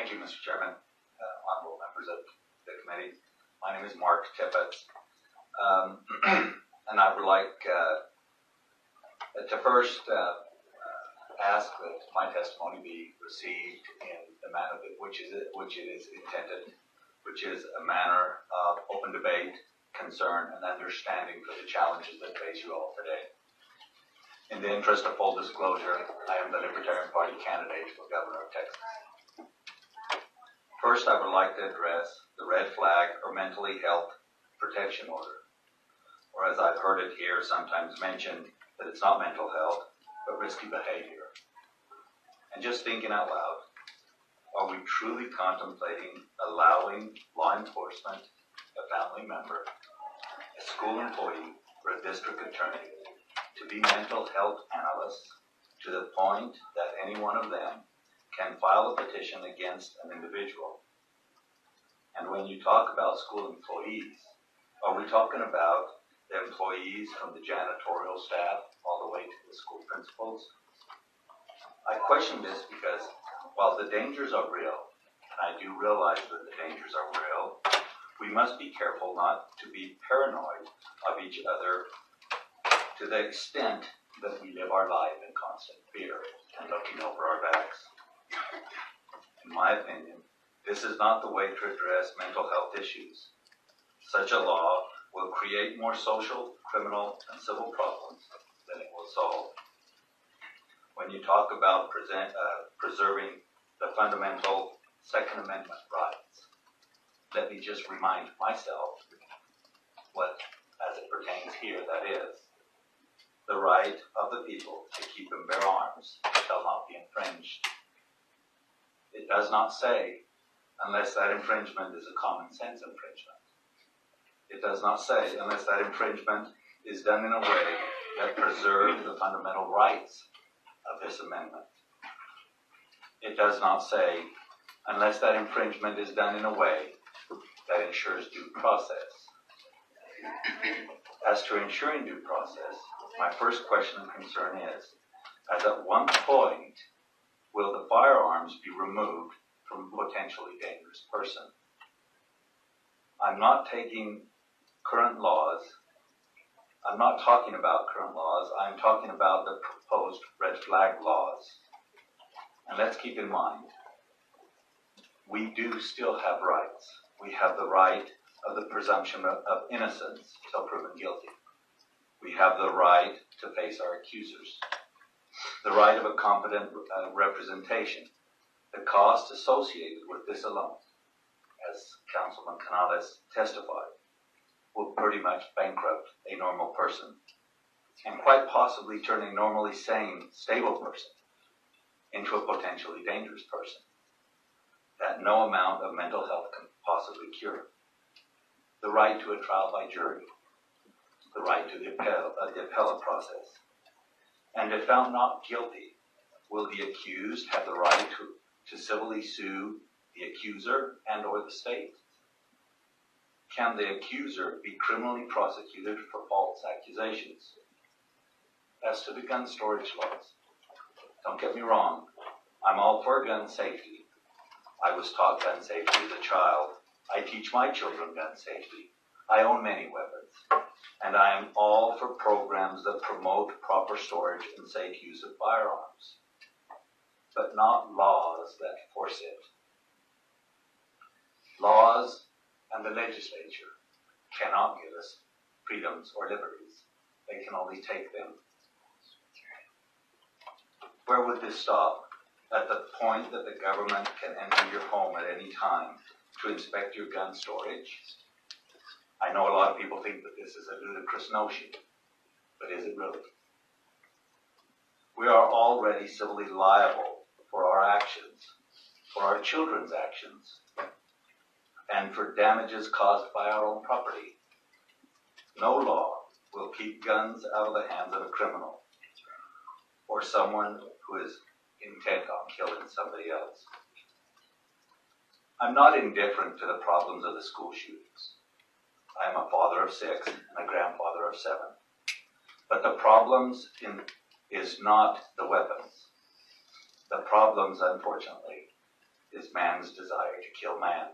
Thank you, Mr. Chairman, honorable members of the committee. My name is Mark Tippetts, and I would like to first ask that my testimony be received in the manner which it is intended, which is a manner of open debate, concern, and understanding for the challenges that face you all today. In the interest of full disclosure, I am the Libertarian Party candidate for Governor of Texas. First, I would like to address the red flag or mentally health protection order, or as I've heard it here sometimes mentioned, that it's not mental health, but risky behavior. And just thinking out loud, are we truly contemplating allowing law enforcement, a family member, a school employee, or a district attorney to be mental health analysts to the point that any one of them can file a petition against an individual? And when you talk about school employees, are we talking about the employees from the janitorial staff all the way to the school principals? I question this because while the dangers are real, and I do realize that the dangers are real, we must be careful not to be paranoid of each other to the extent that we live our life in constant fear and looking over our backs. In my opinion, this is not the way to address mental health issues. Such a law will create more social, criminal, and civil problems than it will solve. When you talk about preserving the fundamental Second Amendment rights, let me just remind myself what, as it pertains here, that is, the right of the people to keep and bear arms shall not be infringed. It does not say, unless that infringement is a common sense infringement. It does not say, unless that infringement is done in a way that preserves the fundamental rights of this amendment. It does not say, unless that infringement is done in a way that ensures due process. As to ensuring due process, my first question and concern is, as at one point, will the firearms be removed from a potentially dangerous person? I'm not talking about current laws, I'm talking about the proposed red flag laws. And let's keep in mind, we do still have rights. We have the right of the presumption of innocence till proven guilty. We have the right to face our accusers, the right of a competent representation. The cost associated with this alone, as Councilman Canales testified, will pretty much bankrupt a normal person and quite possibly turn a normally sane, stable person into a potentially dangerous person that no amount of mental health can possibly cure. The right to a trial by jury, the right to the appellate process. And if found not guilty, will the accused have the right to civilly sue the accuser and or the state? Can the accuser be criminally prosecuted for false accusations? As to the gun storage laws, don't get me wrong, I'm all for gun safety. I was taught gun safety as a child. I teach my children gun safety. I own many weapons. And I am all for programs that promote proper storage and safe use of firearms, but not laws that force it. Laws and the legislature cannot give us freedoms or liberties. They can only take them. Where would this stop? At the point that the government can enter your home at any time to inspect your gun storage? I know a lot of people think that this is a ludicrous notion, but is it really? We are already civilly liable for our actions, for our children's actions, and for damages caused by our own property. No law will keep guns out of the hands of a criminal or someone who is intent on killing somebody else. I'm not indifferent to the problems of the school shootings. I am a father of 6 and a grandfather of 7. But the problems is not the weapons. The problems, unfortunately, is man's desire to kill man.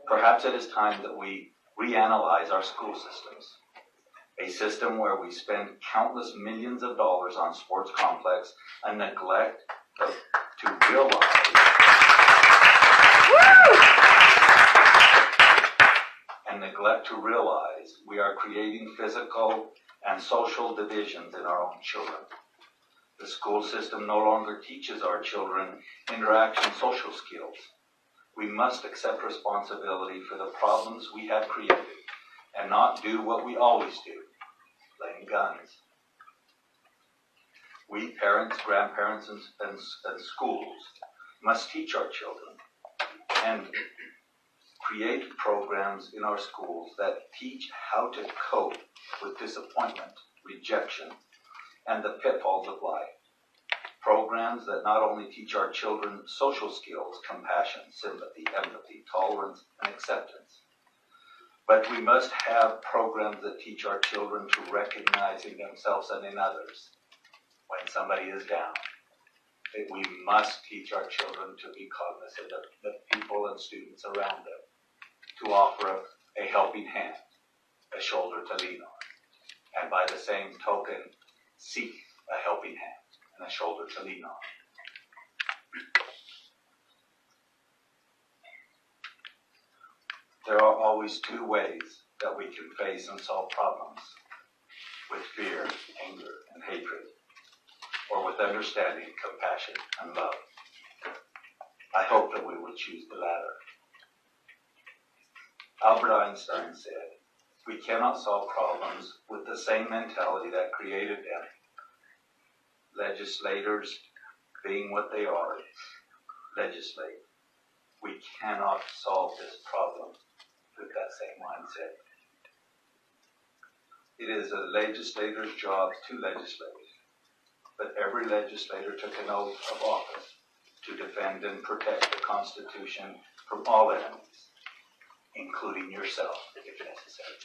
Perhaps it is time that we reanalyze our school systems. A system where we spend countless millions of dollars on sports complex and neglect to realize we are creating physical and social divisions in our own children. The school system no longer teaches our children interaction social skills. We must accept responsibility for the problems we have created and not do what we always do, blame guns. We parents, grandparents, and schools must teach our children and create programs in our schools that teach how to cope with disappointment, rejection, and the pitfalls of life. Programs that not only teach our children social skills, compassion, sympathy, empathy, tolerance, and acceptance, but we must have programs that teach our children to recognize in themselves and in others when somebody is down. We must teach our children to be cognizant of the people and students around them, to offer a helping hand, a shoulder to lean on, and by the same token, seek a helping hand and a shoulder to lean on. There are always two ways that we can face and solve problems: with fear, anger, and hatred, or with understanding, compassion, and love. I hope that we will choose the latter. Albert Einstein said, "We cannot solve problems with the same mentality that created them." Legislators, being what they are, legislate. We cannot solve this problem with that same mindset. It is a legislator's job to legislate, but every legislator took an oath of office to defend and protect the Constitution from all enemies, including yourself, if necessary.